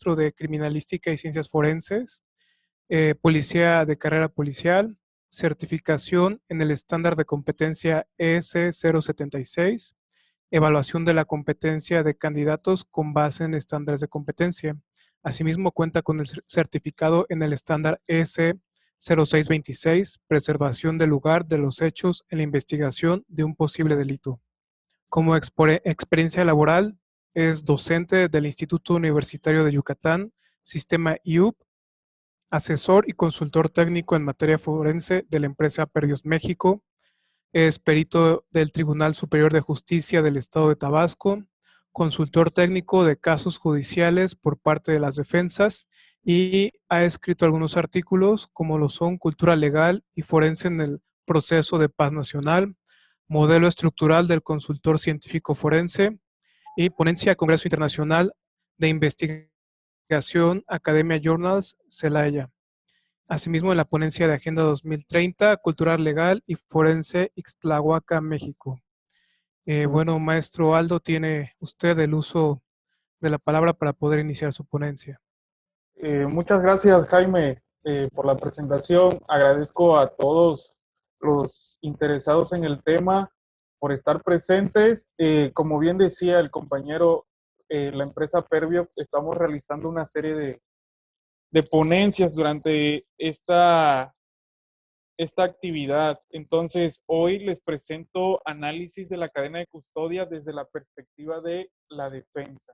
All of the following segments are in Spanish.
maestro de Criminalística y Ciencias Forenses, Policía de Carrera Policial, certificación en el estándar de competencia ES076, evaluación de la competencia de candidatos con base en estándares de competencia. Asimismo, cuenta con el certificado en el estándar ES0626, preservación del lugar de los hechos en la investigación de un posible delito. Como experiencia laboral, es docente del Instituto Universitario de Yucatán, Sistema IUP, asesor y consultor técnico en materia forense de la empresa Perdios México, es perito del Tribunal Superior de Justicia del Estado de Tabasco, consultor técnico de casos judiciales por parte de las defensas y ha escrito algunos artículos como lo son Cultura Legal y Forense en el Proceso de Paz Nacional, Modelo Estructural del Consultor Científico Forense y Ponencia a Congreso Internacional de Investigación Academia Journals, Celaya. Asimismo, en la ponencia de Agenda 2030, Cultural Legal y Forense, Ixtlahuaca, México. Bueno, maestro Aldo, tiene usted el uso de la palabra para poder iniciar su ponencia. Muchas gracias, Jaime, por la presentación. Agradezco a todos los interesados en el tema por estar presentes. Como bien decía el compañero, la empresa Pervio, estamos realizando una serie de ponencias durante esta actividad. Entonces, hoy les presento análisis de la cadena de custodia desde la perspectiva de la defensa.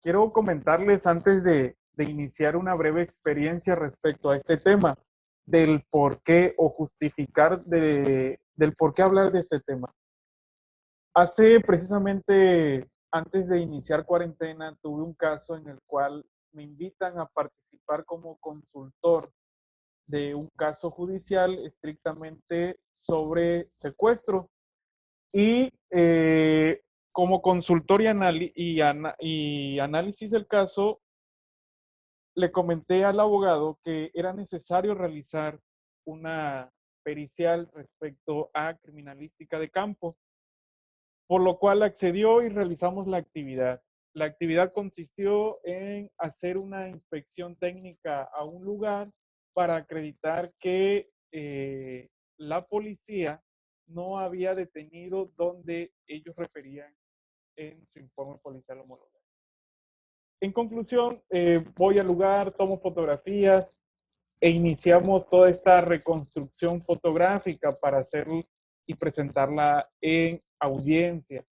Quiero comentarles antes de iniciar una breve experiencia respecto a este tema, del por qué o justificar del por qué hablar de este tema. Hace precisamente, antes de iniciar cuarentena, tuve un caso en el cual me invitan a participar como consultor de un caso judicial estrictamente sobre secuestro. Y como consultor y análisis del caso, le comenté al abogado que era necesario realizar una pericial respecto a criminalística de campo, por lo cual accedió y realizamos la actividad. La actividad consistió en hacer una inspección técnica a un lugar para acreditar que la policía no había detenido donde ellos referían en su informe policial homologado. En conclusión, voy al lugar, tomo fotografías e iniciamos toda esta reconstrucción fotográfica para hacer y presentarla en audiencia.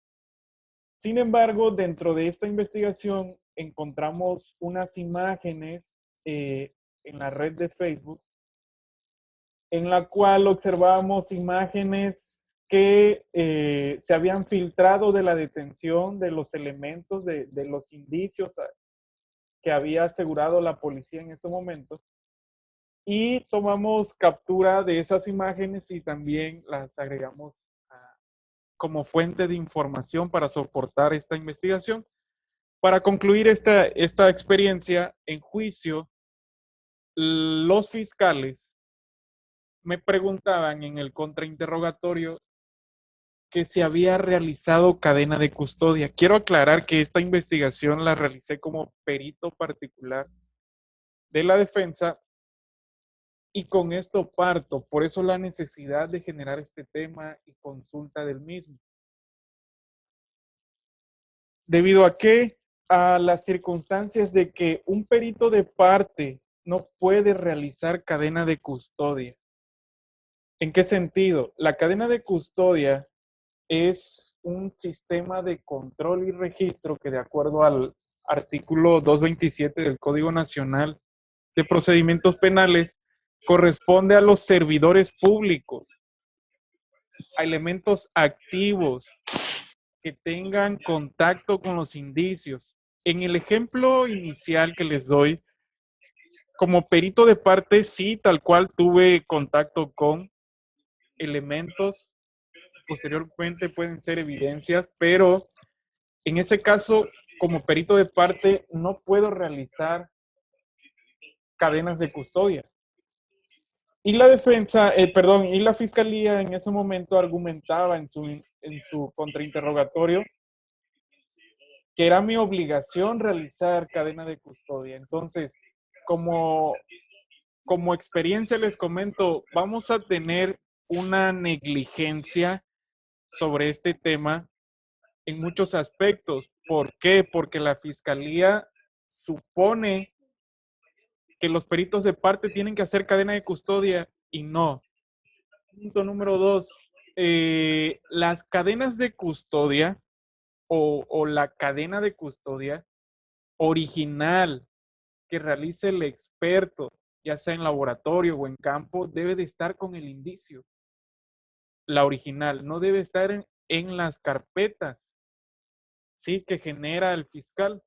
Sin embargo, dentro de esta investigación encontramos unas imágenes en la red de Facebook en la cual observamos imágenes que se habían filtrado de la detención de los elementos, de los indicios que había asegurado la policía en ese momento. Y tomamos captura de esas imágenes y también las agregamos como fuente de información para soportar esta investigación. Para concluir esta experiencia en juicio, los fiscales me preguntaban en el contrainterrogatorio que se había realizado cadena de custodia. Quiero aclarar que esta investigación la realicé como perito particular de la defensa y con esto parto. Por eso la necesidad de generar este tema y consulta del mismo. ¿Debido a qué? A las circunstancias de que un perito de parte no puede realizar cadena de custodia. ¿En qué sentido? La cadena de custodia es un sistema de control y registro que, de acuerdo al artículo 227 del Código Nacional de Procedimientos Penales, corresponde a los servidores públicos, a elementos activos que tengan contacto con los indicios. En el ejemplo inicial que les doy, como perito de parte, sí, tal cual tuve contacto con elementos, posteriormente pueden ser evidencias, pero en ese caso, como perito de parte, no puedo realizar cadenas de custodia. Y la defensa, y la fiscalía en ese momento argumentaba en su contrainterrogatorio que era mi obligación realizar cadena de custodia. Entonces, como experiencia les comento, vamos a tener una negligencia sobre este tema en muchos aspectos. ¿Por qué? Porque la fiscalía supone que los peritos de parte tienen que hacer cadena de custodia y no. Punto número 2. Las cadenas de custodia o la cadena de custodia original que realice el experto, ya sea en laboratorio o en campo, debe de estar con el indicio. La original no debe estar en las carpetas, ¿sí?, que genera el fiscal.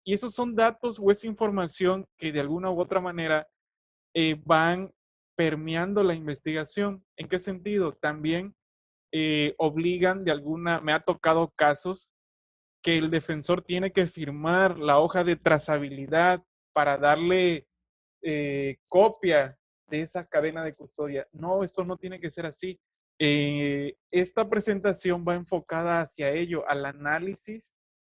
Y esos son datos o esa información que de alguna u otra manera van permeando la investigación. ¿En qué sentido? También obligan me ha tocado casos que el defensor tiene que firmar la hoja de trazabilidad para darle copia de esa cadena de custodia. No, esto no tiene que ser así. Esta presentación va enfocada hacia ello, al análisis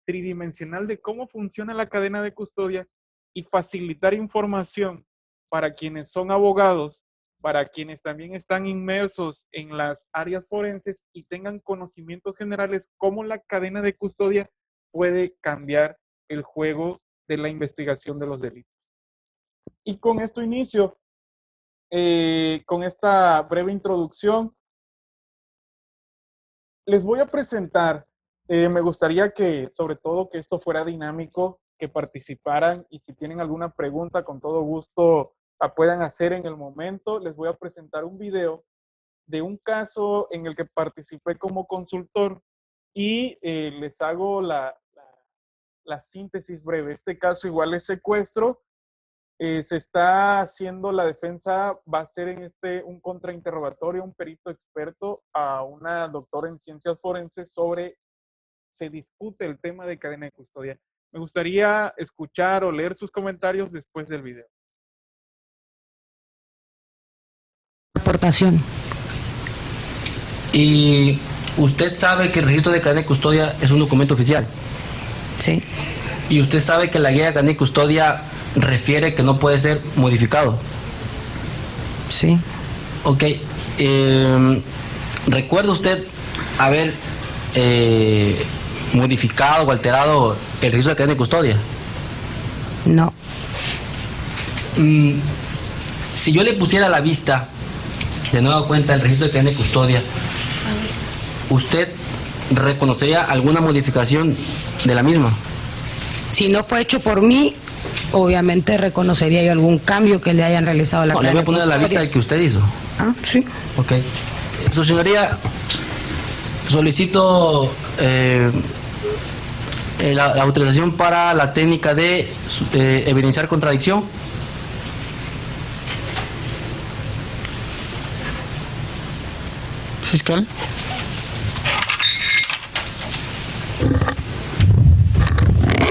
tridimensional de cómo funciona la cadena de custodia y facilitar información para quienes son abogados, para quienes también están inmersos en las áreas forenses y tengan conocimientos generales cómo la cadena de custodia puede cambiar el juego de la investigación de los delitos. Y con esto inicio, con esta breve introducción, les voy a presentar, me gustaría que, sobre todo, que esto fuera dinámico, que participaran y si tienen alguna pregunta, con todo gusto la puedan hacer en el momento. Les voy a presentar un video de un caso en el que participé como consultor y les hago la síntesis breve. Este caso igual es secuestro. Se está haciendo la defensa, va a ser un contrainterrogatorio, un perito experto a una doctora en ciencias forenses se discute el tema de cadena de custodia. Me gustaría escuchar o leer sus comentarios después del video. Aportación. ¿Y usted sabe que el registro de cadena de custodia es un documento oficial? Sí. ¿Y usted sabe que la guía de cadena de custodia refiere que no puede ser modificado? Sí. Ok. ¿Recuerda usted haber modificado o alterado el registro de cadena de custodia? No. Si yo le pusiera a la vista de nueva cuenta el registro de cadena de custodia, ¿usted reconocería alguna modificación de la misma? Si no fue hecho por mí, obviamente reconocería yo algún cambio que le hayan realizado a la cadena. Le voy a poner a la vista el que usted hizo. Ah, sí. Ok. Su señoría, solicito la autorización para la técnica de evidenciar contradicción. Fiscal.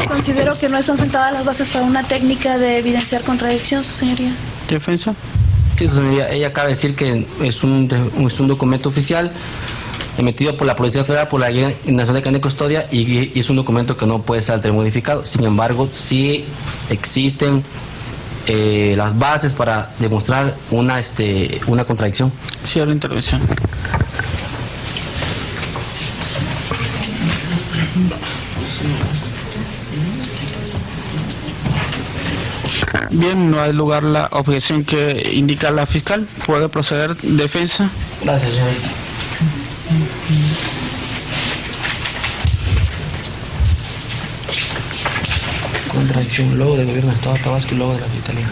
Considero que no están sentadas las bases para una técnica de evidenciar contradicción, su señoría. Defensa. Sí, su señoría, ella acaba de decir que es un documento oficial emitido por la Policía Federal, por la Guía Nacional de Cadena de Custodia y es un documento que no puede ser alterado y modificado. Sin embargo, sí existen las bases para demostrar una contradicción. Cierro intervención. Bien, no hay lugar la objeción que indica la fiscal. Puede proceder defensa. Gracias, señor. Contradicción, logo del gobierno del Estado de Tabasco y logo de la Fiscalía.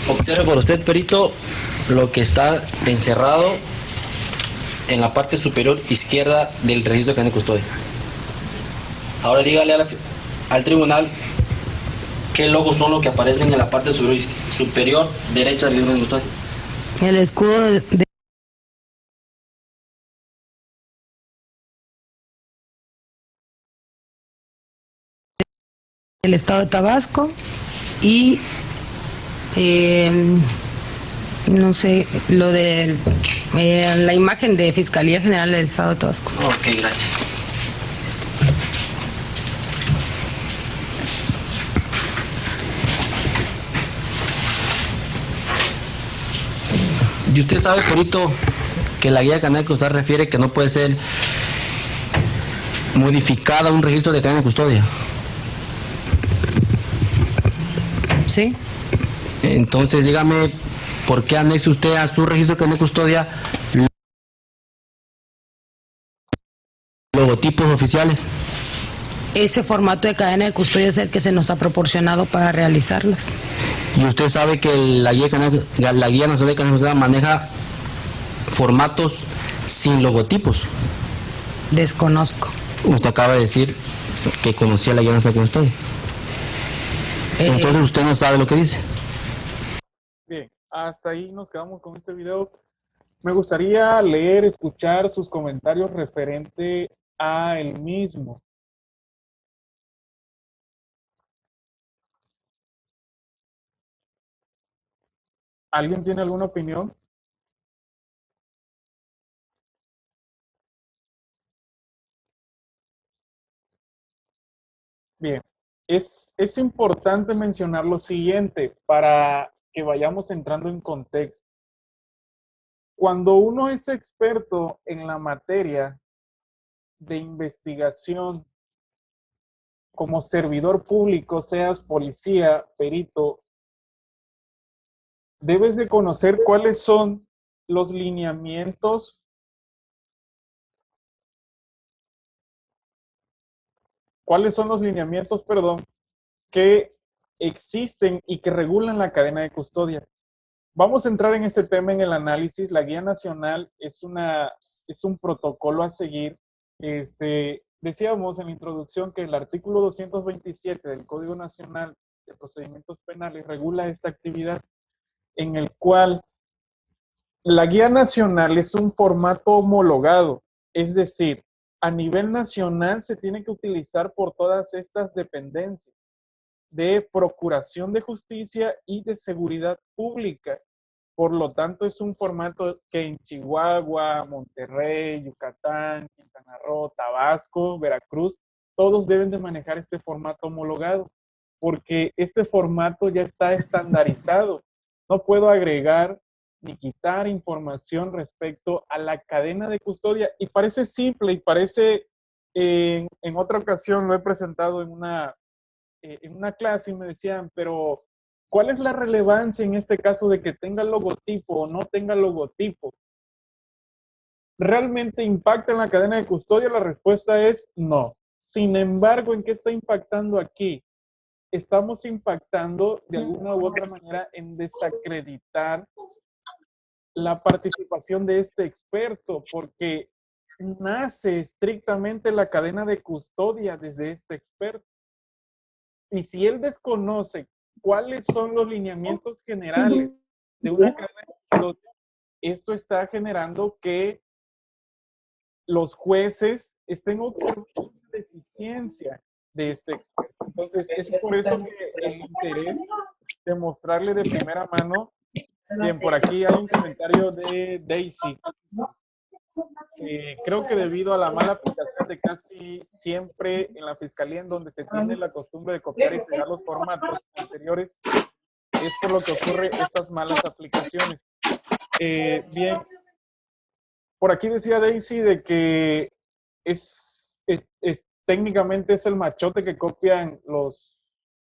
Observe por usted, perito, lo que está encerrado en la parte superior izquierda del registro de cadena de custodia. Ahora dígale al tribunal qué logos son los que aparecen en la parte superior derecha del registro de custodia. El escudo del Estado de Tabasco y No sé, lo de la imagen de Fiscalía General del Estado de Tabasco. Ok, gracias. Y usted sabe, Corito, que la guía de cadena de custodia refiere que no puede ser modificada un registro de cadena de custodia. Sí. Entonces, dígame, ¿por qué anexa usted a su registro de cadena de custodia logotipos oficiales? Ese formato de cadena de custodia es el que se nos ha proporcionado para realizarlas. Y usted sabe que la guía nacional de cadena de custodia maneja formatos sin logotipos. Desconozco. Usted acaba de decir que conocía la guía nacional de custodia. Entonces usted no sabe lo que dice. Bien, hasta ahí nos quedamos con este video. Me gustaría leer, escuchar sus comentarios referente a el mismo. ¿Alguien tiene alguna opinión? Bien, es importante mencionar lo siguiente para que vayamos entrando en contexto. Cuando uno es experto en la materia de investigación, como servidor público, seas policía, perito, debes de conocer cuáles son los lineamientos que existen y que regulan la cadena de custodia. Vamos a entrar en este tema en el análisis. La guía nacional es un protocolo a seguir. Decíamos en la introducción que el artículo 227 del Código Nacional de Procedimientos Penales regula esta actividad, en el cual la guía nacional es un formato homologado, es decir, a nivel nacional se tiene que utilizar por todas estas dependencias de Procuración de Justicia y de Seguridad Pública. Por lo tanto, es un formato que en Chihuahua, Monterrey, Yucatán, Quintana Roo, Tabasco, Veracruz, todos deben de manejar este formato homologado, porque este formato ya está estandarizado. No puedo agregar ni quitar información respecto a la cadena de custodia. Y parece simple y parece, en otra ocasión lo he presentado en una clase y me decían, pero ¿cuál es la relevancia en este caso de que tenga logotipo o no tenga logotipo? ¿Realmente impacta en la cadena de custodia? La respuesta es no. Sin embargo, ¿en qué está impactando aquí? Estamos impactando de alguna u otra manera en desacreditar la participación de este experto, porque nace estrictamente la cadena de custodia desde este experto. Y si él desconoce cuáles son los lineamientos generales de una cadena de custodia, esto está generando que los jueces estén observando la deficiencia de este experto. Entonces, es por eso que el interés de mostrarle de primera mano. Bien, por aquí hay un comentario de Daisy. Creo que debido a la mala aplicación de casi siempre en la fiscalía, en donde se tiene la costumbre de copiar y pegar los formatos anteriores, es por lo que ocurre estas malas aplicaciones. Bien, por aquí decía Daisy de que técnicamente es el machote que copian los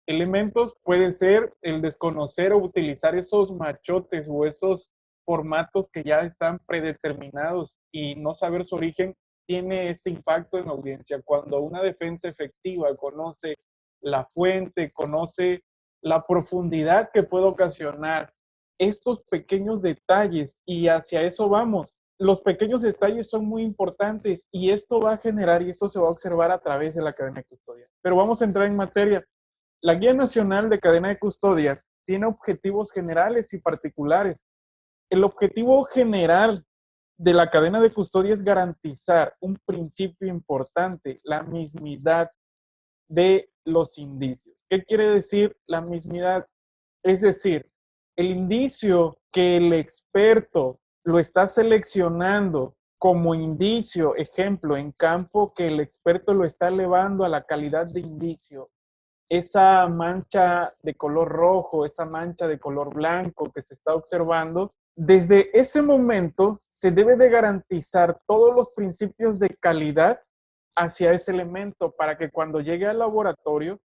elementos. Puede ser el desconocer o utilizar esos machotes o esos formatos que ya están predeterminados y no saber su origen tiene este impacto en la audiencia. Cuando una defensa efectiva conoce la fuente, conoce la profundidad que puede ocasionar estos pequeños detalles, y hacia eso vamos. Los pequeños detalles son muy importantes y esto va a generar y esto se va a observar a través de la cadena de custodia. Pero vamos a entrar en materia. La Guía Nacional de Cadena de Custodia tiene objetivos generales y particulares. El objetivo general de la cadena de custodia es garantizar un principio importante, la mismidad de los indicios. ¿Qué quiere decir la mismidad? Es decir, El indicio que el experto lo está seleccionando como indicio, ejemplo, en campo, que el experto lo está elevando a la calidad de indicio, esa mancha de color rojo, esa mancha de color blanco que se está observando, desde ese momento se debe de garantizar todos los principios de calidad hacia ese elemento para que cuando llegue al laboratorio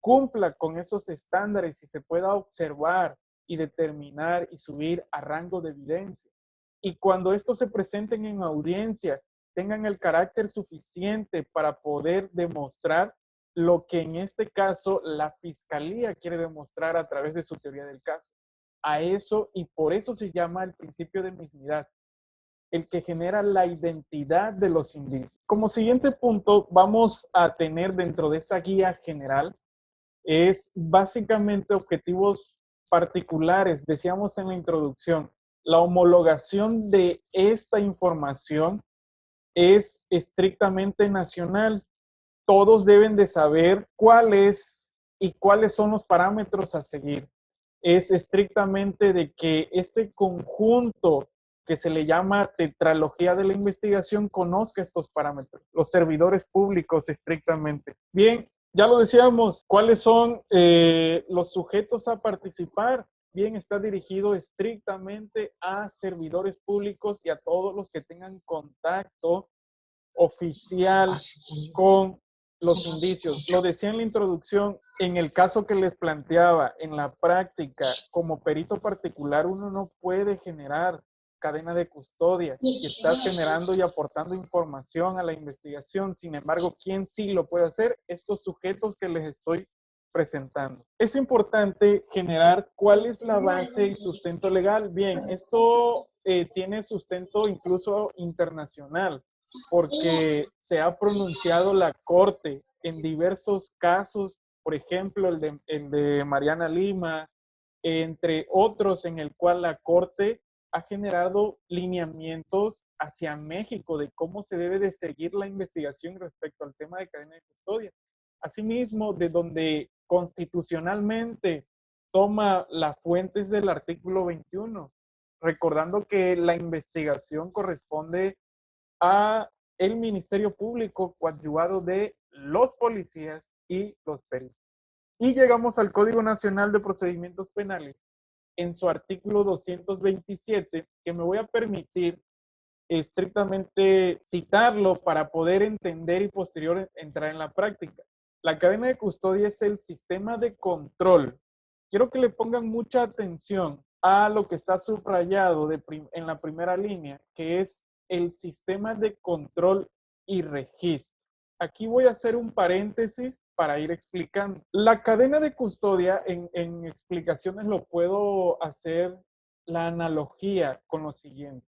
cumpla con esos estándares y se pueda observar y determinar y subir a rango de evidencia. Y cuando estos se presenten en audiencia, tengan el carácter suficiente para poder demostrar lo que en este caso la fiscalía quiere demostrar a través de su teoría del caso. A eso, y por eso se llama el principio de mismidad, el que genera la identidad de los indicios. Como siguiente punto, vamos a tener dentro de esta guía general, es básicamente objetivos particulares, decíamos en la introducción. La homologación de esta información es estrictamente nacional. Todos deben de saber cuál es y cuáles son los parámetros a seguir. Es estrictamente de que este conjunto que se le llama tetralogía de la investigación conozca estos parámetros. Los servidores públicos estrictamente. Bien, ya lo decíamos, ¿cuáles son los sujetos a participar? Bien, está dirigido estrictamente a servidores públicos y a todos los que tengan contacto oficial con los indicios. Lo decía en la introducción, en el caso que les planteaba, en la práctica, como perito particular, uno no puede generar cadena de custodia y estás generando y aportando información a la investigación. Sin embargo, ¿quién sí lo puede hacer? Estos sujetos que les estoy presentando. Es importante generar cuál es la base y sustento legal. Bien, esto tiene sustento incluso internacional, porque se ha pronunciado la Corte en diversos casos, por ejemplo, el de Mariana Lima, entre otros, en el cual la Corte ha generado lineamientos hacia México de cómo se debe de seguir la investigación respecto al tema de cadena de custodia. Asimismo, de donde constitucionalmente toma las fuentes del artículo 21, recordando que la investigación corresponde a el Ministerio Público coadyuvado de los policías y los peritos. Y llegamos al Código Nacional de Procedimientos Penales, en su artículo 227, que me voy a permitir estrictamente citarlo para poder entender y posterior entrar en la práctica. La cadena de custodia es el sistema de control. Quiero que le pongan mucha atención a lo que está subrayado en la primera línea, que es el sistema de control y registro. Aquí voy a hacer un paréntesis para ir explicando. La cadena de custodia, en explicaciones lo puedo hacer la analogía con lo siguiente.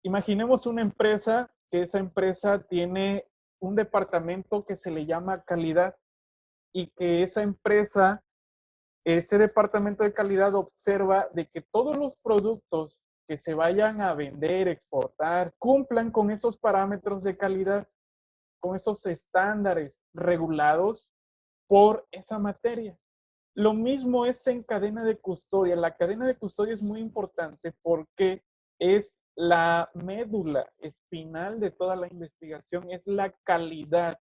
Imaginemos una empresa, que esa empresa tiene un departamento que se le llama calidad y que esa empresa, ese departamento de calidad observa de que todos los productos que se vayan a vender, exportar, cumplan con esos parámetros de calidad, con esos estándares regulados por esa materia. Lo mismo es en cadena de custodia. La cadena de custodia es muy importante porque es la médula espinal de toda la investigación, es la calidad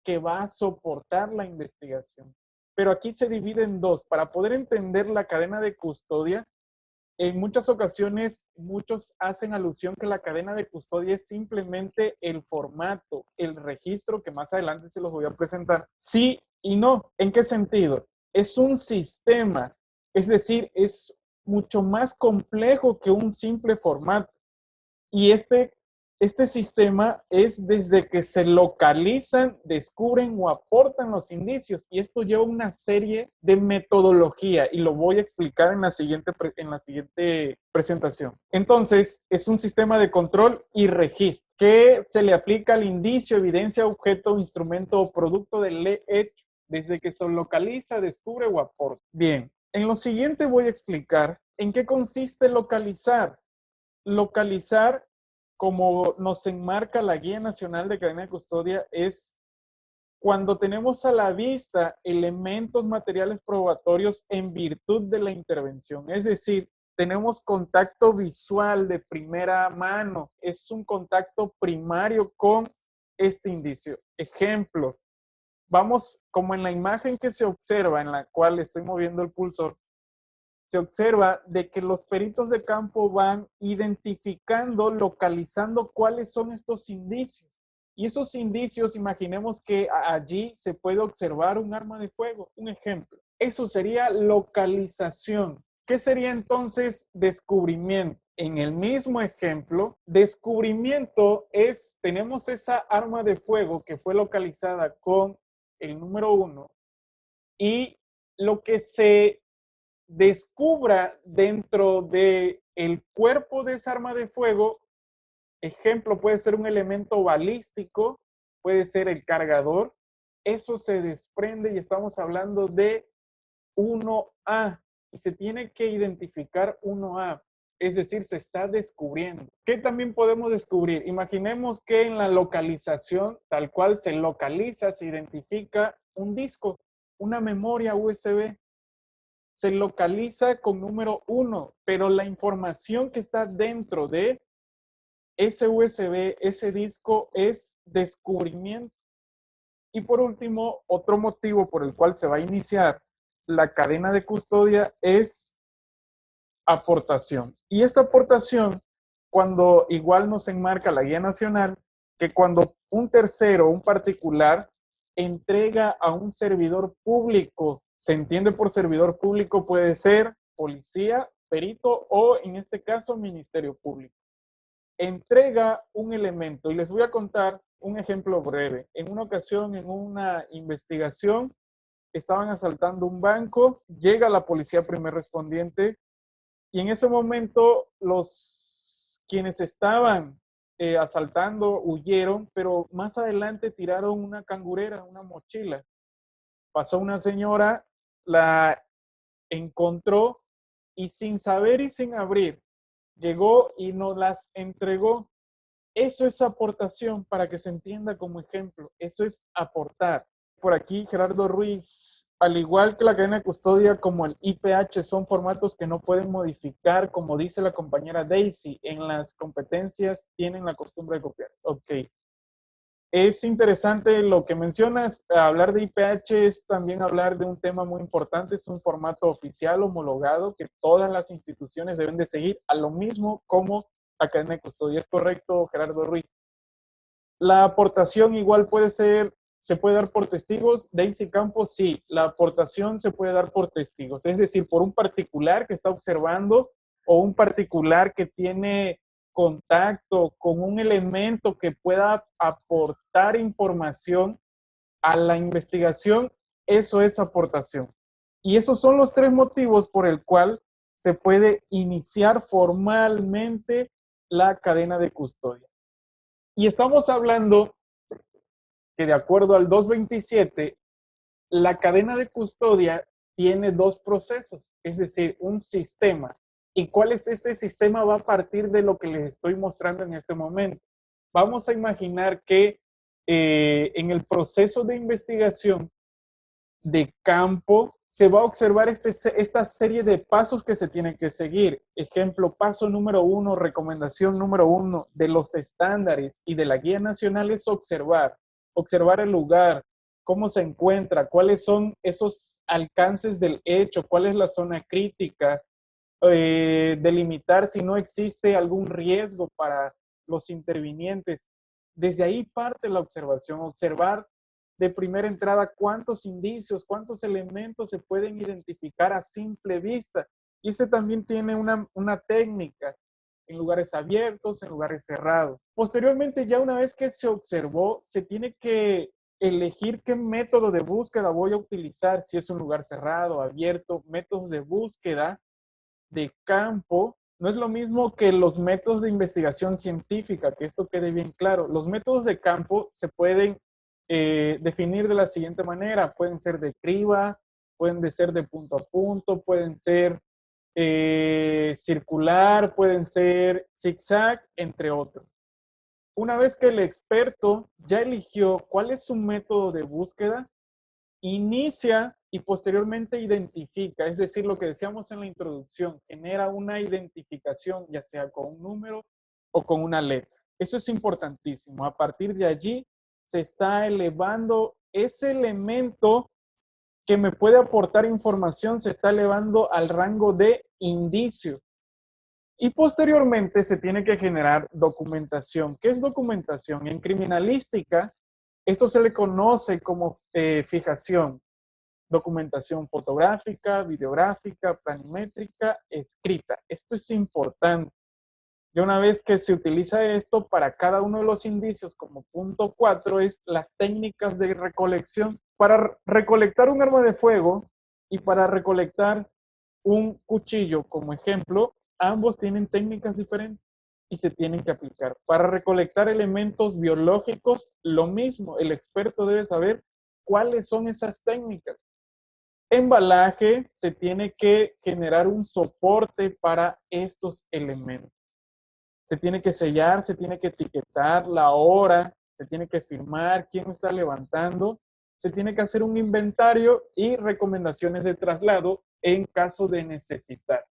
que va a soportar la investigación. Pero aquí se divide en dos. Para poder entender la cadena de custodia, en muchas ocasiones muchos hacen alusión que la cadena de custodia es simplemente el formato, el registro, que más adelante se los voy a presentar. Sí y no. ¿En qué sentido? Es un sistema, es decir, es mucho más complejo que un simple formato. Y este sistema es desde que se localizan, descubren o aportan los indicios. Y esto lleva una serie de metodología y lo voy a explicar en la siguiente presentación. Entonces, es un sistema de control y registro que se le aplica al indicio, evidencia, objeto, instrumento o producto del hecho desde que se localiza, descubre o aporta. Bien, en lo siguiente voy a explicar en qué consiste localizar. Localizar, como nos enmarca la Guía Nacional de Cadena de Custodia, es cuando tenemos a la vista elementos materiales probatorios en virtud de la intervención. Es decir, tenemos contacto visual de primera mano. Es un contacto primario con este indicio. Ejemplo, vamos como en la imagen que se observa, en la cual estoy moviendo el pulsor, se observa de que los peritos de campo van identificando, localizando cuáles son estos indicios. Y esos indicios, imaginemos que allí se puede observar un arma de fuego, un ejemplo. Eso sería localización. ¿Qué sería entonces descubrimiento? En el mismo ejemplo, descubrimiento es, tenemos esa arma de fuego que fue localizada con el número 1 y lo que se descubra dentro del cuerpo de esa arma de fuego, ejemplo, puede ser un elemento balístico, puede ser el cargador, eso se desprende y estamos hablando de 1A y se tiene que identificar 1A, es decir, se está descubriendo. ¿Qué también podemos descubrir? Imaginemos que en la localización, tal cual se localiza, se identifica un disco, una memoria USB. Se localiza con número 1, pero la información que está dentro de ese USB, ese disco, es descubrimiento. Y por último, otro motivo por el cual se va a iniciar la cadena de custodia es aportación. Y esta aportación, cuando igual nos enmarca la guía nacional, que cuando un tercero, un particular, entrega a un servidor público, se entiende por servidor público, puede ser policía, perito o en este caso Ministerio Público. Entrega un elemento y les voy a contar un ejemplo breve. En una ocasión, en una investigación, estaban asaltando un banco, llega la policía primer respondiente y en ese momento quienes estaban asaltando huyeron, pero más adelante tiraron una cangurera, una mochila. Pasó una señora, la encontró y sin saber y sin abrir, llegó y nos las entregó. Eso es aportación, para que se entienda como ejemplo. Eso es aportar. Por aquí, Gerardo Ruiz, al igual que la cadena de custodia como el IPH, son formatos que no pueden modificar, como dice la compañera Daisy, en las competencias tienen la costumbre de copiar. Ok. Es interesante lo que mencionas. Hablar de IPH es también hablar de un tema muy importante. Es un formato oficial homologado que todas las instituciones deben de seguir, a lo mismo como la cadena de custodia. ¿Es correcto, Gerardo Ruiz? La aportación igual se puede dar por testigos. Daisy Campos, sí, la aportación se puede dar por testigos. Es decir, por un particular que está observando o un particular que tiene contacto con un elemento que pueda aportar información a la investigación, eso es aportación. Y esos son los 3 motivos por el cual se puede iniciar formalmente la cadena de custodia. Y estamos hablando que de acuerdo al 227, la cadena de custodia tiene 2 procesos, es decir, un sistema. ¿Y cuál es este sistema? Va a partir de lo que les estoy mostrando en este momento. Vamos a imaginar que en el proceso de investigación de campo se va a observar esta serie de pasos que se tienen que seguir. Ejemplo, paso número 1, recomendación número 1 de los estándares y de la guía nacional es observar el lugar, cómo se encuentra, cuáles son esos alcances del hecho, cuál es la zona crítica, delimitar si no existe algún riesgo para los intervinientes. Desde ahí parte la observación, observar de primera entrada cuántos indicios, cuántos elementos se pueden identificar a simple vista. Y ese también tiene una técnica en lugares abiertos, en lugares cerrados. Posteriormente, ya una vez que se observó, se tiene que elegir qué método de búsqueda voy a utilizar, si es un lugar cerrado, abierto, métodos de búsqueda de campo. No es lo mismo que los métodos de investigación científica, que esto quede bien claro. Los métodos de campo se pueden definir de la siguiente manera. Pueden ser de criba, pueden ser de punto a punto, pueden ser circular, pueden ser zigzag, entre otros. Una vez que el experto ya eligió cuál es su método de búsqueda, inicia y posteriormente identifica, es decir, lo que decíamos en la introducción, genera una identificación, ya sea con un número o con una letra. Eso es importantísimo. A partir de allí se está elevando ese elemento que me puede aportar información, se está elevando al rango de indicio. Y posteriormente se tiene que generar documentación. ¿Qué es documentación? En criminalística, esto se le conoce como fijación. Documentación fotográfica, videográfica, planimétrica, escrita. Esto es importante. Y una vez que se utiliza esto para cada uno de los indicios, como punto 4, es las técnicas de recolección. Para recolectar un arma de fuego y para recolectar un cuchillo, como ejemplo, ambos tienen técnicas diferentes y se tienen que aplicar. Para recolectar elementos biológicos, lo mismo. El experto debe saber cuáles son esas técnicas. Embalaje, se tiene que generar un soporte para estos elementos. Se tiene que sellar, se tiene que etiquetar la hora, se tiene que firmar quién lo está levantando, se tiene que hacer un inventario y recomendaciones de traslado en caso de necesitar.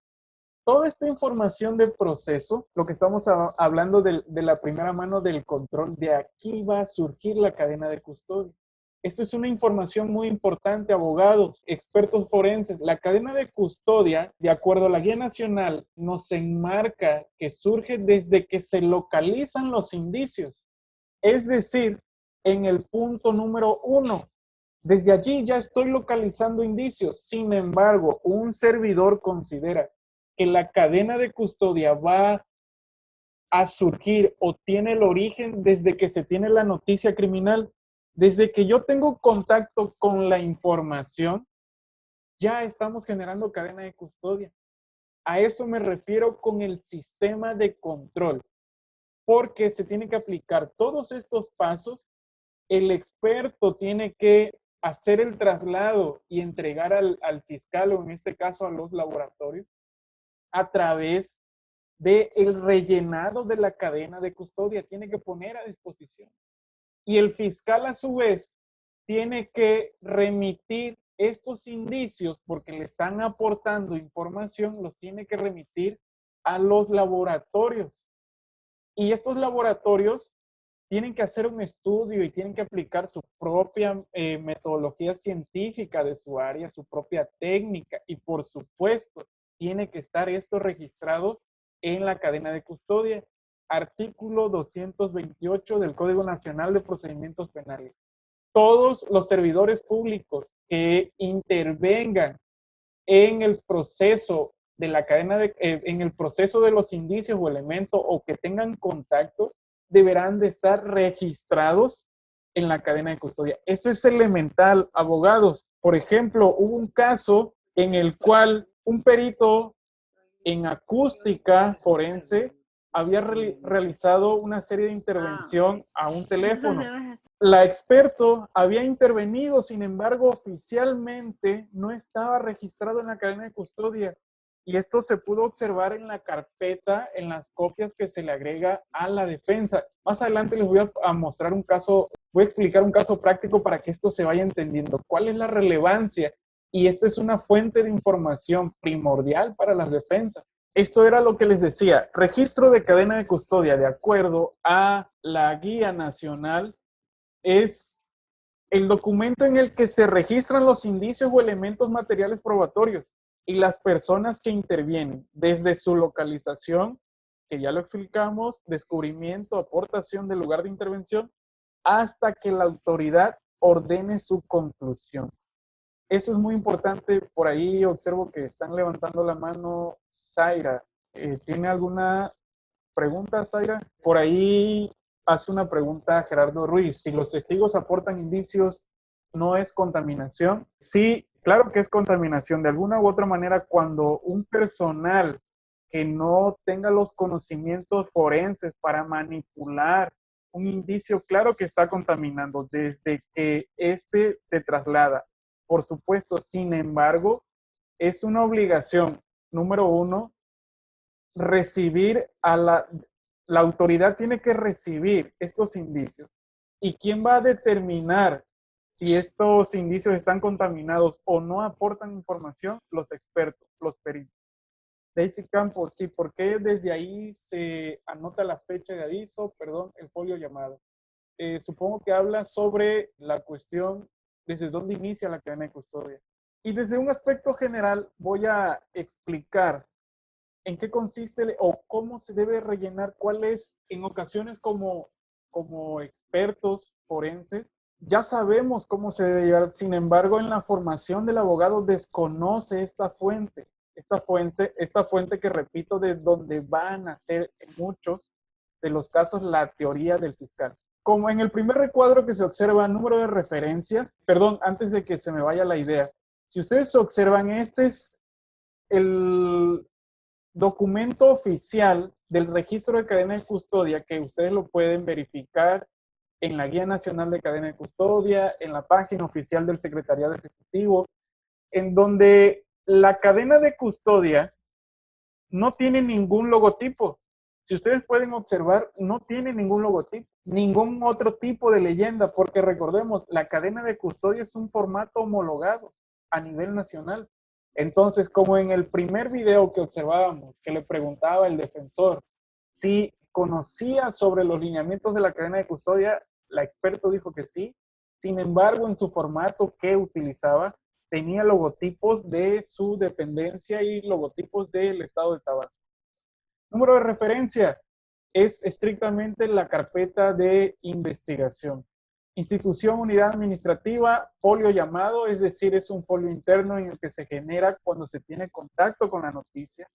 Toda esta información del proceso, lo que estamos hablando de la primera mano del control, de aquí va a surgir la cadena de custodia. Esto es una información muy importante, abogados, expertos forenses. La cadena de custodia, de acuerdo a la Guía Nacional, nos enmarca que surge desde que se localizan los indicios. Es decir, en el punto número 1. Desde allí ya estoy localizando indicios. Sin embargo, un servidor considera que la cadena de custodia va a surgir o tiene el origen desde que se tiene la noticia criminal. Desde que yo tengo contacto con la información, ya estamos generando cadena de custodia. A eso me refiero con el sistema de control, porque se tiene que aplicar todos estos pasos. El experto tiene que hacer el traslado y entregar al fiscal, o en este caso a los laboratorios, a través del rellenado de la cadena de custodia. Tiene que poner a disposición. Y el fiscal, a su vez, tiene que remitir estos indicios, porque le están aportando información, los tiene que remitir a los laboratorios. Y estos laboratorios tienen que hacer un estudio y tienen que aplicar su propia metodología científica de su área, su propia técnica. Y por supuesto, tiene que estar esto registrado en la cadena de custodia. Artículo 228 del Código Nacional de Procedimientos Penales. Todos los servidores públicos que intervengan en el proceso de la cadena en el proceso de los indicios o elementos, o que tengan contacto, deberán de estar registrados en la cadena de custodia. Esto es elemental, abogados. Por ejemplo, hubo un caso en el cual un perito en acústica forense había realizado una serie de intervención a un teléfono. La experto había intervenido, sin embargo, oficialmente no estaba registrado en la cadena de custodia. Y esto se pudo observar en la carpeta, en las copias que se le agrega a la defensa. Más adelante les voy a mostrar un caso, voy a explicar un caso práctico para que esto se vaya entendiendo. ¿Cuál es la relevancia? Y esta es una fuente de información primordial para las defensas. Esto era lo que les decía. Registro de cadena de custodia, de acuerdo a la Guía Nacional, es el documento en el que se registran los indicios o elementos materiales probatorios y las personas que intervienen desde su localización, que ya lo explicamos, descubrimiento, aportación del lugar de intervención, hasta que la autoridad ordene su conclusión. Eso es muy importante. Por ahí observo que están levantando la mano. Zaira, ¿tiene alguna pregunta, Zaira? Por ahí hace una pregunta Gerardo Ruiz. Si los testigos aportan indicios, ¿no es contaminación? Sí, claro que es contaminación. De alguna u otra manera, cuando un personal que no tenga los conocimientos forenses para manipular un indicio, claro que está contaminando desde que este se traslada. Por supuesto, sin embargo, es una obligación, número 1, recibir la autoridad tiene que recibir estos indicios. ¿Y quién va a determinar si estos indicios están contaminados o no aportan información? Los expertos, los peritos. Daisy Campos, sí, ¿por qué desde ahí se anota la fecha de aviso? Perdón, el folio llamado. Supongo que habla sobre la cuestión desde dónde inicia la cadena de custodia. Y desde un aspecto general voy a explicar en qué consiste o cómo se debe rellenar, cuál es, en ocasiones como expertos forenses, ya sabemos cómo se debe llevar, sin embargo, en la formación del abogado desconoce esta fuente que repito, de donde van a ser en muchos de los casos la teoría del fiscal. Como en el primer recuadro que se observa, número de referencia, perdón, antes de que se me vaya la idea, si ustedes observan, este es el documento oficial del registro de cadena de custodia, que ustedes lo pueden verificar en la Guía Nacional de Cadena de Custodia, en la página oficial del Secretariado Ejecutivo, en donde la cadena de custodia no tiene ningún logotipo. Si ustedes pueden observar, no tiene ningún logotipo, ningún otro tipo de leyenda, porque recordemos, la cadena de custodia es un formato homologado a nivel nacional. Entonces, como en el primer video que observábamos, que le preguntaba el defensor si conocía sobre los lineamientos de la cadena de custodia, la experto dijo que sí. Sin embargo, en su formato que utilizaba, tenía logotipos de su dependencia y logotipos del estado de Tabasco. Número de referencia es estrictamente la carpeta de investigación. Institución, unidad administrativa, folio llamado, es decir, es un folio interno en el que se genera cuando se tiene contacto con la noticia.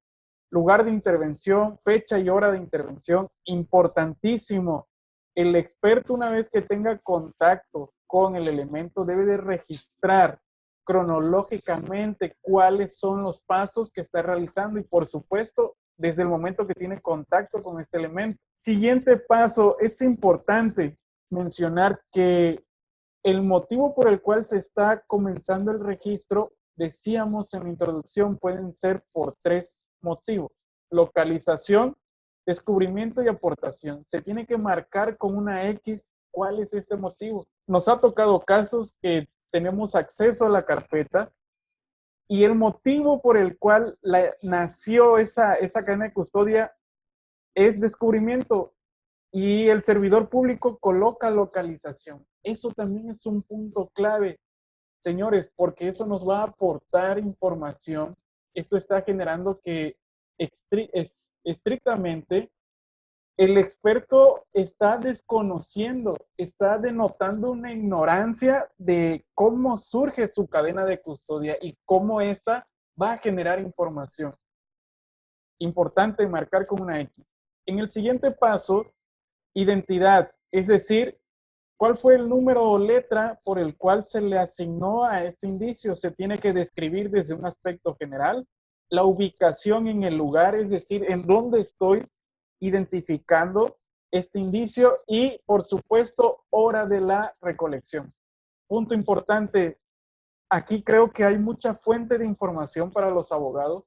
Lugar de intervención, fecha y hora de intervención, importantísimo. El experto, una vez que tenga contacto con el elemento, debe de registrar cronológicamente cuáles son los pasos que está realizando y, por supuesto, desde el momento que tiene contacto con este elemento. Siguiente paso, es importante mencionar que el motivo por el cual se está comenzando el registro, decíamos en la introducción, pueden ser por 3 motivos: localización, descubrimiento y aportación. Se tiene que marcar con una X cuál es este motivo. Nos ha tocado casos que tenemos acceso a la carpeta y el motivo por el cual nació esa cadena de custodia es descubrimiento y el servidor público coloca localización. Eso también es un punto clave, señores, porque eso nos va a aportar información. Esto está generando que estrictamente el experto está desconociendo, está denotando una ignorancia de cómo surge su cadena de custodia y cómo ésta va a generar información. Importante marcar con una X. En el siguiente paso, identidad, es decir, ¿cuál fue el número o letra por el cual se le asignó a este indicio? Se tiene que describir desde un aspecto general. La ubicación en el lugar, es decir, en dónde estoy identificando este indicio y, por supuesto, hora de la recolección. Punto importante, aquí creo que hay mucha fuente de información para los abogados,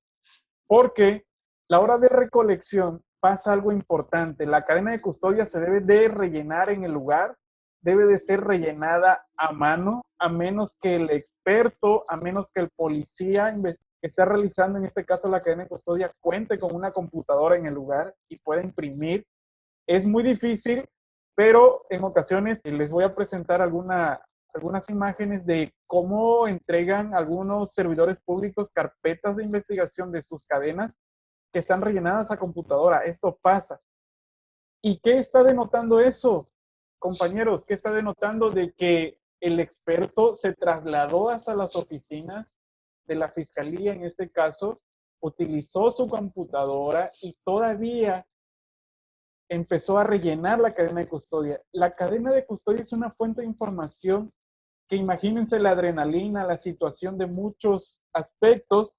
porque la hora de recolección pasa algo importante. La cadena de custodia se debe de rellenar en el lugar, debe de ser rellenada a mano, a menos que el experto, a menos que el policía que está realizando en este caso la cadena de custodia cuente con una computadora en el lugar y pueda imprimir. Es muy difícil, pero en ocasiones les voy a presentar algunas imágenes de cómo entregan algunos servidores públicos carpetas de investigación de sus cadenas que están rellenadas a computadora. Esto pasa. ¿Y qué está denotando eso, compañeros? ¿Qué está denotando? De que el experto se trasladó hasta las oficinas de la fiscalía, en este caso, utilizó su computadora y todavía empezó a rellenar la cadena de custodia. La cadena de custodia es una fuente de información que, imagínense la adrenalina, la situación de muchos aspectos.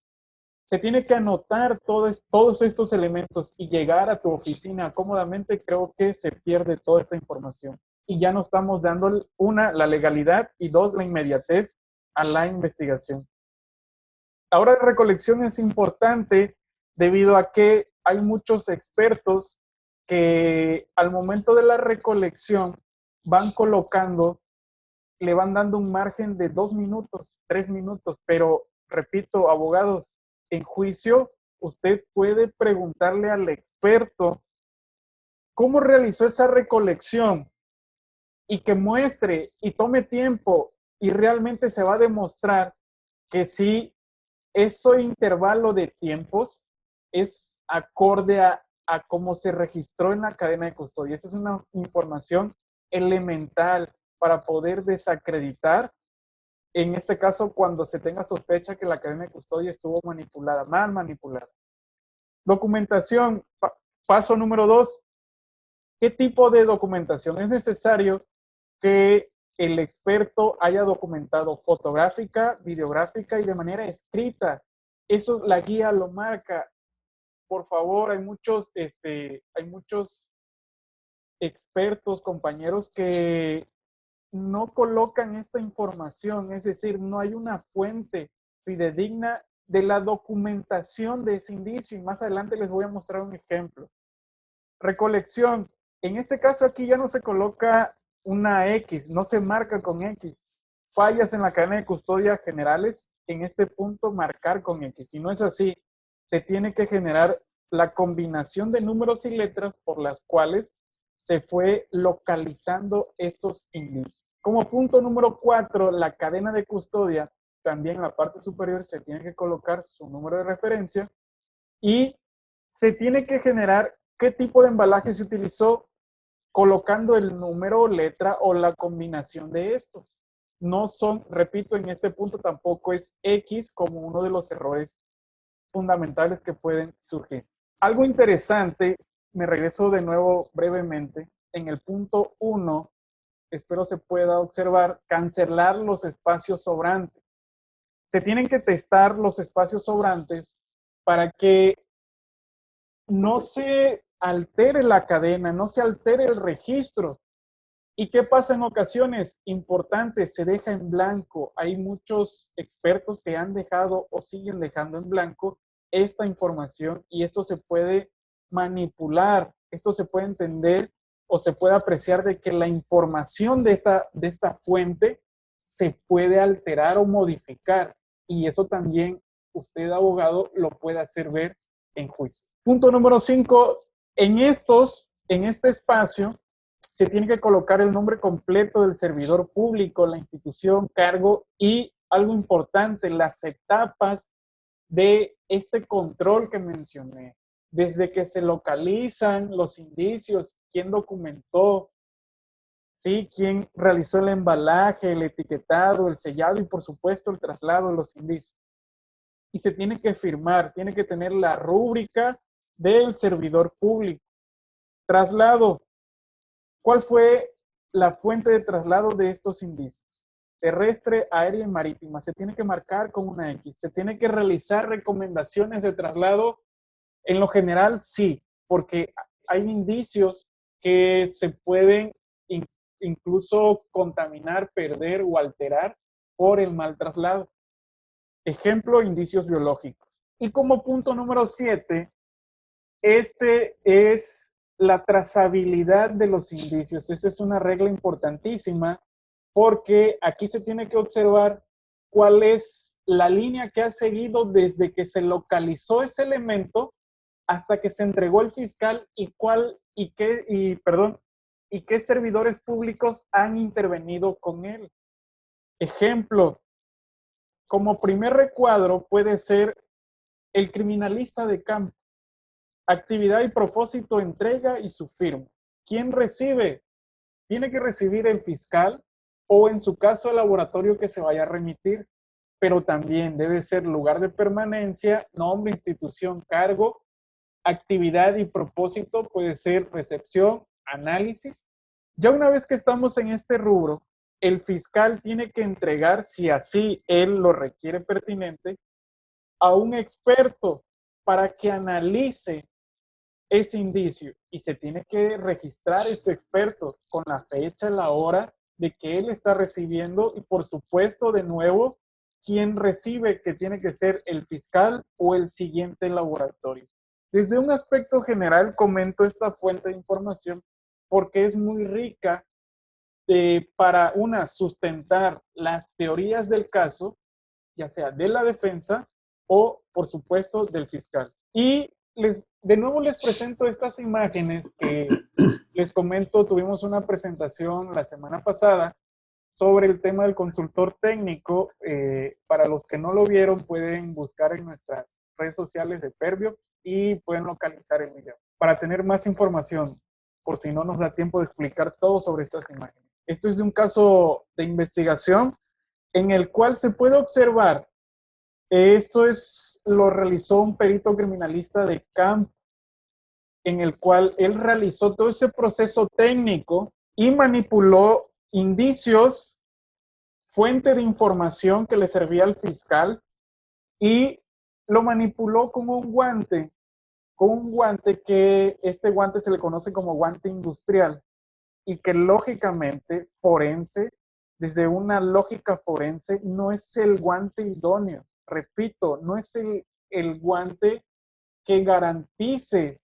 Se tiene que anotar todos estos elementos y llegar a tu oficina cómodamente. Creo que se pierde toda esta información. Y ya no estamos dando, una, la legalidad y dos, la inmediatez a la investigación. La hora de recolección es importante debido a que hay muchos expertos que al momento de la recolección van colocando, le van dando un margen de 2 minutos, 3 minutos, pero repito, abogados, en juicio usted puede preguntarle al experto cómo realizó esa recolección y que muestre y tome tiempo y realmente se va a demostrar que sí, ese intervalo de tiempos es acorde a cómo se registró en la cadena de custodia. Esa es una información elemental para poder desacreditar, en este caso, cuando se tenga sospecha que la cadena de custodia estuvo manipulada, mal manipulada. Documentación, paso número 2. ¿Qué tipo de documentación? Es necesario que el experto haya documentado fotográfica, videográfica y de manera escrita. Eso la guía lo marca. Por favor, hay muchos expertos, compañeros, que no colocan esta información, es decir, no hay una fuente fidedigna de la documentación de ese indicio, y más adelante les voy a mostrar un ejemplo. Recolección. En este caso aquí ya no se coloca una X, no se marca con X. Fallas en la cadena de custodia generales, en este punto marcar con X. Si no es así, se tiene que generar la combinación de números y letras por las cuales se fue localizando estos indicios. Como punto número 4, la cadena de custodia, también en la parte superior se tiene que colocar su número de referencia y se tiene que generar qué tipo de embalaje se utilizó, colocando el número, letra o la combinación de estos. No son, repito, en este punto tampoco es X como uno de los errores fundamentales que pueden surgir. Algo interesante, me regreso de nuevo brevemente, en el punto 1, espero se pueda observar, cancelar los espacios sobrantes. Se tienen que testar los espacios sobrantes para que no se altere la cadena, no se altere el registro. ¿Y qué pasa en ocasiones? Importante, se deja en blanco. Hay muchos expertos que han dejado o siguen dejando en blanco esta información y esto se puede manipular, esto se puede entender o se puede apreciar de que la información de esta fuente se puede alterar o modificar, y eso también usted, abogado, lo puede hacer ver en juicio. Punto número 5, en este espacio se tiene que colocar el nombre completo del servidor público, la institución, cargo y, algo importante, las etapas de este control que mencioné. Desde que se localizan los indicios, quién documentó, ¿sí? Quién realizó el embalaje, el etiquetado, el sellado y, por supuesto, el traslado de los indicios. Y se tiene que firmar, tiene que tener la rúbrica del servidor público. Traslado. ¿Cuál fue la fuente de traslado de estos indicios? Terrestre, aérea y marítima. Se tiene que marcar con una X. Se tiene que realizar recomendaciones de traslado. En lo general, sí, porque hay indicios que se pueden incluso contaminar, perder o alterar por el mal traslado. Ejemplo, indicios biológicos. Y como punto número 7, este es la trazabilidad de los indicios. Esa es una regla importantísima porque aquí se tiene que observar cuál es la línea que ha seguido desde que se localizó ese elemento hasta que se entregó el fiscal y qué servidores públicos han intervenido con él. Ejemplo, como primer recuadro puede ser el criminalista de campo. Actividad y propósito, entrega y su firma. ¿Quién recibe? Tiene que recibir el fiscal o, en su caso, el laboratorio que se vaya a remitir, pero también debe ser lugar de permanencia, nombre, institución, cargo, actividad y propósito, puede ser recepción, análisis. Ya una vez que estamos en este rubro, el fiscal tiene que entregar, si así él lo requiere pertinente, a un experto para que analice ese indicio, y se tiene que registrar este experto con la fecha, la hora de que él está recibiendo y, por supuesto, de nuevo, quién recibe, que tiene que ser el fiscal o el siguiente laboratorio. Desde un aspecto general comento esta fuente de información porque es muy rica para sustentar las teorías del caso, ya sea de la defensa o, por supuesto, del fiscal. Y de nuevo les presento estas imágenes que les comento, tuvimos una presentación la semana pasada sobre el tema del consultor técnico. Para los que no lo vieron, pueden buscar en nuestras redes sociales de Perbio y pueden localizar el video para tener más información, por si no nos da tiempo de explicar todo sobre estas imágenes. Esto es de un caso de investigación en el cual se puede observar, lo realizó un perito criminalista de campo, en el cual él realizó todo ese proceso técnico y manipuló indicios, fuente de información que le servía al fiscal, y lo manipuló con un guante que este guante se le conoce como guante industrial, y que lógicamente forense, desde una lógica forense, no es el guante idóneo. Repito, no es el guante que garantice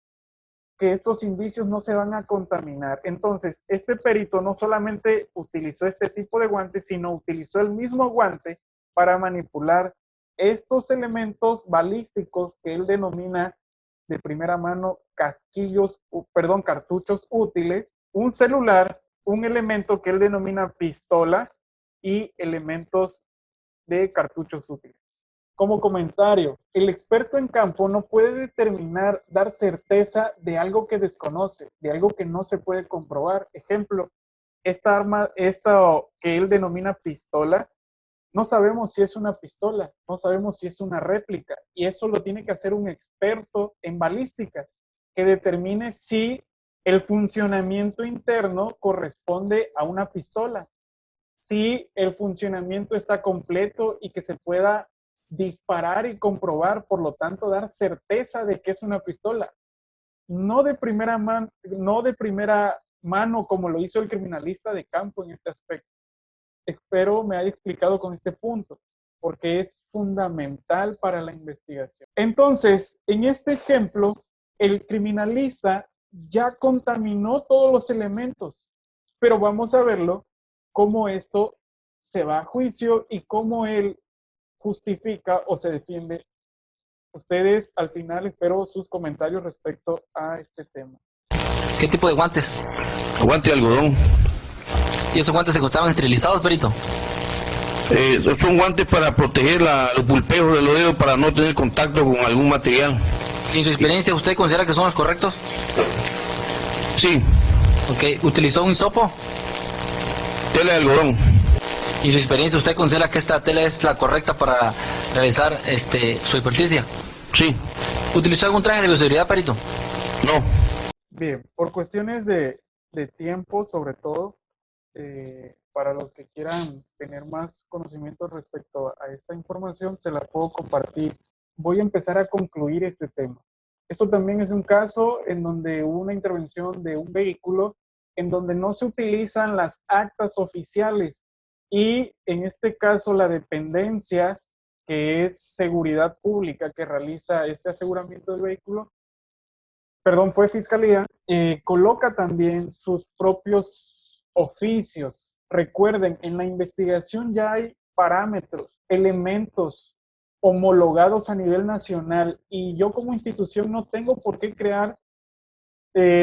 que estos indicios no se van a contaminar. Entonces, este perito no solamente utilizó este tipo de guante, sino utilizó el mismo guante para manipular estos elementos balísticos que él denomina de primera mano cartuchos útiles, un celular, un elemento que él denomina pistola y elementos de cartuchos útiles. Como comentario, el experto en campo no puede dar certeza de algo que desconoce, de algo que no se puede comprobar. Ejemplo, esta arma, que él denomina pistola, no sabemos si es una pistola, no sabemos si es una réplica, y eso lo tiene que hacer un experto en balística, que determine si el funcionamiento interno corresponde a una pistola, si el funcionamiento está completo y que se pueda disparar y comprobar, por lo tanto dar certeza de que es una pistola. No de primera mano como lo hizo el criminalista de campo en este aspecto. Espero me haya explicado con este punto, porque es fundamental para la investigación. Entonces, en este ejemplo, el criminalista ya contaminó todos los elementos, pero vamos a verlo cómo esto se va a juicio y cómo él justifica o se defiende. Ustedes, al final, espero sus comentarios respecto a este tema. ¿Qué tipo de guantes? Guante de algodón. ¿Y esos guantes se encontraban esterilizados, perito? Son guantes para proteger los pulpeos de los dedos para no tener contacto con algún material. ¿Y en su experiencia usted considera que son los correctos? Sí. Ok, ¿utilizó un hisopo? Tela de algodón. ¿Y en su experiencia usted considera que esta tela es la correcta para realizar su experticia? Sí. ¿Utilizó algún traje de bioseguridad, perito? No. Bien, por cuestiones de tiempo, sobre todo, para los que quieran tener más conocimiento respecto a esta información, se la puedo compartir. Voy a empezar a concluir este tema. Esto también es un caso en donde hubo una intervención de un vehículo en donde no se utilizan las actas oficiales, y en este caso la dependencia, que es seguridad pública, que realiza este aseguramiento del vehículo, fue Fiscalía, coloca también sus propios oficios. Recuerden, en la investigación ya hay parámetros, elementos homologados a nivel nacional, y yo como institución no tengo por qué crear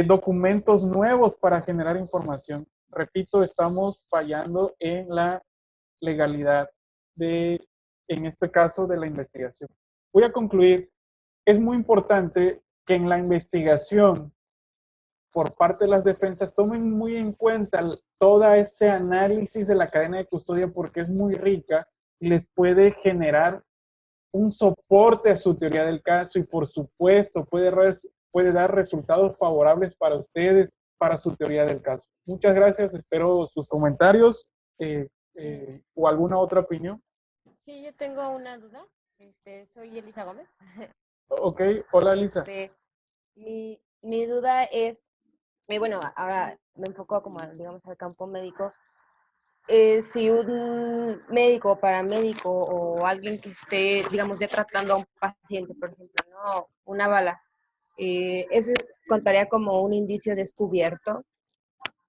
documentos nuevos para generar información. Repito, estamos fallando en la legalidad en este caso, de la investigación. Voy a concluir. Es muy importante que en la investigación, por parte de las defensas, tomen muy en cuenta todo ese análisis de la cadena de custodia, porque es muy rica y les puede generar un soporte a su teoría del caso, y por supuesto puede dar resultados favorables para ustedes, para su teoría del caso. Muchas gracias, espero sus comentarios o alguna otra opinión. Sí, yo tengo una duda. Soy Elisa Gómez. Ok, hola Elisa. Mi duda es, bueno, ahora me enfoco como, digamos, al campo médico. Si un médico, paramédico o alguien que esté, digamos, ya tratando a un paciente, por ejemplo, ¿no? Una bala, ese contaría como un indicio descubierto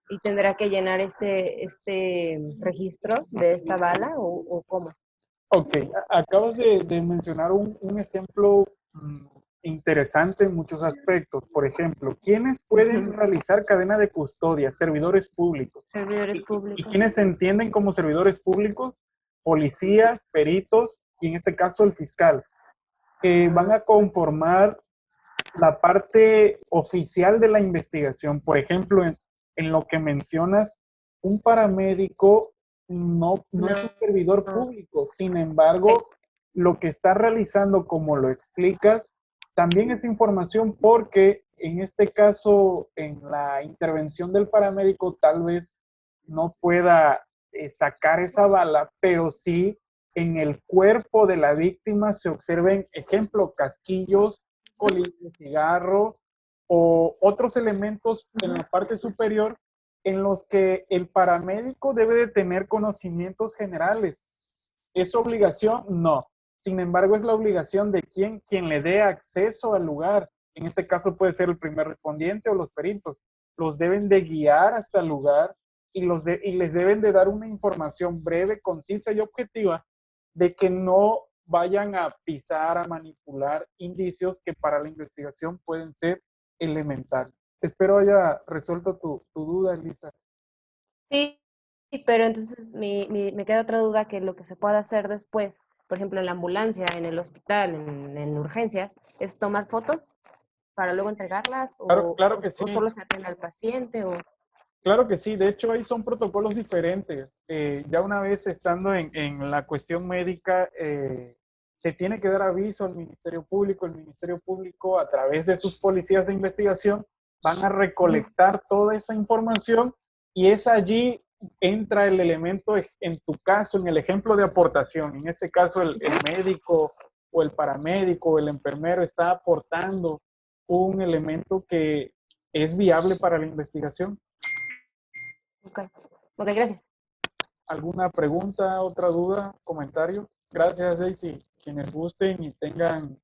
y tendrá que llenar este registro de esta bala o cómo. Ok, acabas de mencionar un ejemplo interesante en muchos aspectos. Por ejemplo, ¿quiénes pueden realizar cadena de custodia? Servidores públicos. Servidores ¿Y públicos. quiénes se entienden como servidores públicos? Policías, peritos y en este caso el fiscal, que van a conformar la parte oficial de la investigación. Por ejemplo, en lo que mencionas, un paramédico no es un servidor público. Sin embargo, lo que está realizando, como lo explicas, también es información porque en este caso, en la intervención del paramédico, tal vez no pueda sacar esa bala, pero sí en el cuerpo de la víctima se observen, ejemplo, casquillos, colillas de cigarro o otros elementos en la parte superior en los que el paramédico debe de tener conocimientos generales. ¿Es obligación? No. Sin embargo, es la obligación de quien le dé acceso al lugar. En este caso puede ser el primer respondiente o los peritos. Los deben de guiar hasta el lugar y les deben de dar una información breve, concisa y objetiva de que no vayan a pisar, a manipular indicios que para la investigación pueden ser elementales. Espero haya resuelto tu duda, Elisa. Sí, pero entonces me queda otra duda que lo que se puede hacer después, por ejemplo, en la ambulancia, en el hospital, en urgencias, es tomar fotos para luego entregarlas Claro que sí. o solo se atiende al paciente o... Claro que sí, de hecho ahí son protocolos diferentes. Ya una vez estando en la cuestión médica, se tiene que dar aviso al Ministerio Público. El Ministerio Público, a través de sus policías de investigación, van a recolectar toda esa información y es allí entra el elemento, en tu caso, en el ejemplo de aportación. En este caso, el médico o el paramédico o el enfermero está aportando un elemento que es viable para la investigación. Ok, gracias. ¿Alguna pregunta, otra duda, comentario? Gracias, Daisy. Quienes gusten y tengan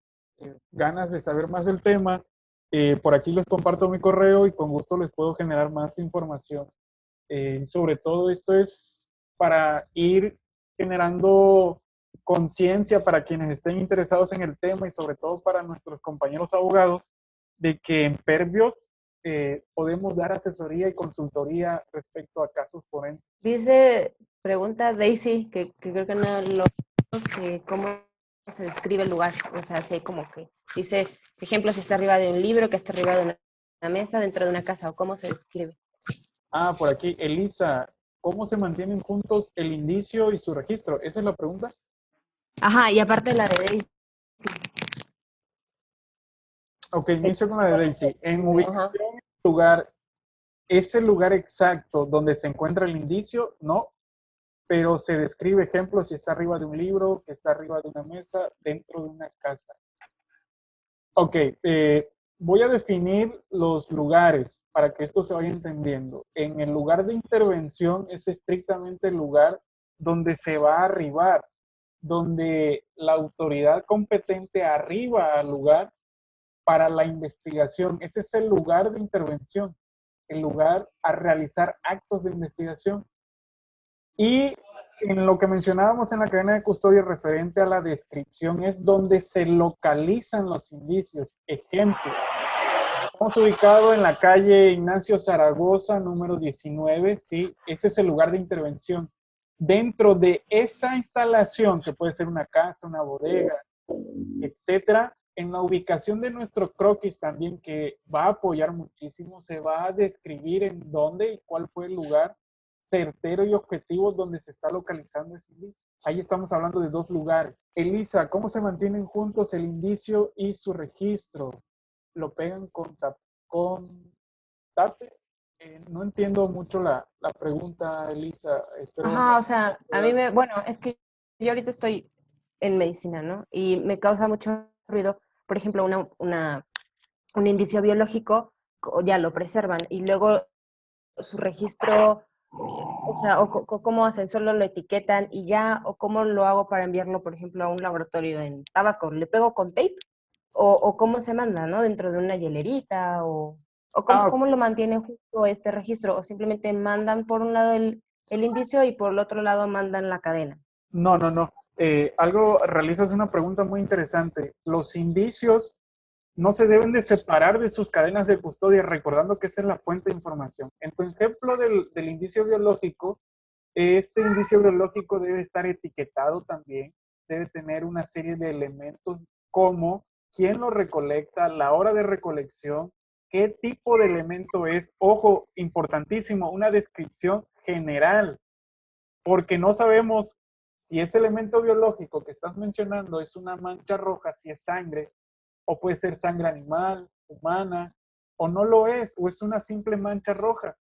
ganas de saber más del tema, por aquí les comparto mi correo y con gusto les puedo generar más información. Sobre todo esto es para ir generando conciencia para quienes estén interesados en el tema y sobre todo para nuestros compañeros abogados de que en Perbios podemos dar asesoría y consultoría respecto a casos forenses. Pregunta Daisy, que creo que no lo... que cómo se describe el lugar, o sea, si hay como que dice, por ejemplo, si está arriba de un libro, que está arriba de una mesa, dentro de una casa, o cómo se describe. Ah, por aquí, Elisa, ¿cómo se mantienen juntos el indicio y su registro? ¿Esa es la pregunta? Ajá, y aparte la de Daisy. Ok, inicio con la de Daisy. En ubicación, lugar, ¿es el lugar exacto donde se encuentra el indicio? No, pero se describe, ejemplo, si está arriba de un libro, que está arriba de una mesa, dentro de una casa. Ok, voy a definir los lugares para que esto se vaya entendiendo. En el lugar de intervención es estrictamente el lugar donde se va a arribar, donde la autoridad competente arriba al lugar para la investigación. Ese es el lugar de intervención, el lugar a realizar actos de investigación. Y en lo que mencionábamos en la cadena de custodia referente a la descripción es donde se localizan los indicios. Ejemplos. Estamos ubicados en la calle Ignacio Zaragoza, número 19, ¿sí? Ese es el lugar de intervención. Dentro de esa instalación, que puede ser una casa, una bodega, etcétera, en la ubicación de nuestro croquis también, que va a apoyar muchísimo, se va a describir en dónde y cuál fue el lugar certero y objetivo donde se está localizando ese indicio. Ahí estamos hablando de dos lugares. Elisa, ¿cómo se mantienen juntos el indicio y su registro? ¿Lo pegan con tape? No entiendo mucho la pregunta, Elisa. Ajá, o sea, a mí bueno, es que yo ahorita estoy en medicina, ¿no? Y me causa mucho ruido, por ejemplo, un indicio biológico, ya lo preservan, y luego su registro, o sea, cómo hacen, solo lo etiquetan y ya, o cómo lo hago para enviarlo, por ejemplo, a un laboratorio en Tabasco, ¿le pego con tape? o cómo se manda, ¿no? Dentro de una hielerita o Ah, cómo lo mantienen justo este registro, o simplemente mandan por un lado el indicio y por el otro lado mandan la cadena. no, no, no. Realizas una pregunta muy interesante. Los indicios no se deben de separar de sus cadenas de custodia, recordando que esa es la fuente de información. En tu ejemplo del indicio biológico, este indicio biológico debe estar etiquetado también, debe tener una serie de elementos como quién lo recolecta, la hora de recolección, qué tipo de elemento es. Ojo, importantísimo, una descripción general, porque no sabemos si ese elemento biológico que estás mencionando es una mancha roja, si es sangre, o puede ser sangre animal, humana, o no lo es, o es una simple mancha roja.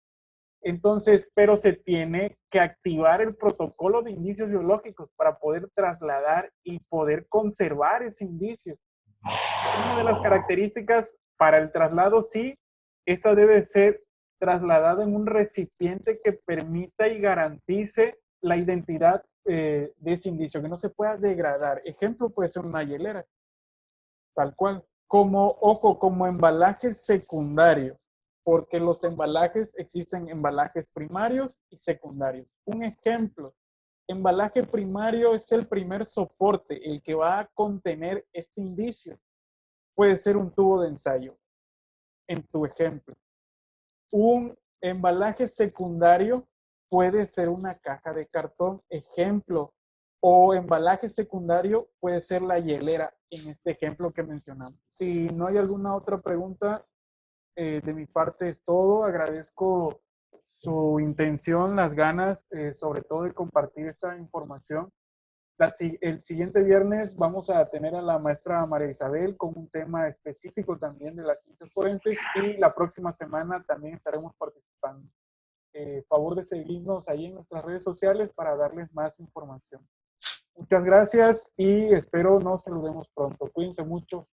Entonces, pero se tiene que activar el protocolo de indicios biológicos para poder trasladar y poder conservar ese indicio. Una de las características para el traslado, sí, esta debe ser trasladada en un recipiente que permita y garantice la identidad de ese indicio, que no se pueda degradar. Ejemplo puede ser una hielera, tal cual. Como embalaje secundario, porque los embalajes existen embalajes primarios y secundarios. Un ejemplo, embalaje primario es el primer soporte, el que va a contener este indicio. Puede ser un tubo de ensayo, en tu ejemplo. Un embalaje secundario puede ser una caja de cartón, ejemplo, o embalaje secundario puede ser la hielera, en este ejemplo que mencionamos. Si no hay alguna otra pregunta, de mi parte es todo. Agradezco su intención, las ganas, sobre todo de compartir esta información. El siguiente viernes vamos a tener a la maestra María Isabel con un tema específico también de las ciencias forenses y la próxima semana también estaremos participando. Favor de seguirnos ahí en nuestras redes sociales para darles más información. Muchas gracias y espero nos saludemos pronto. Cuídense mucho.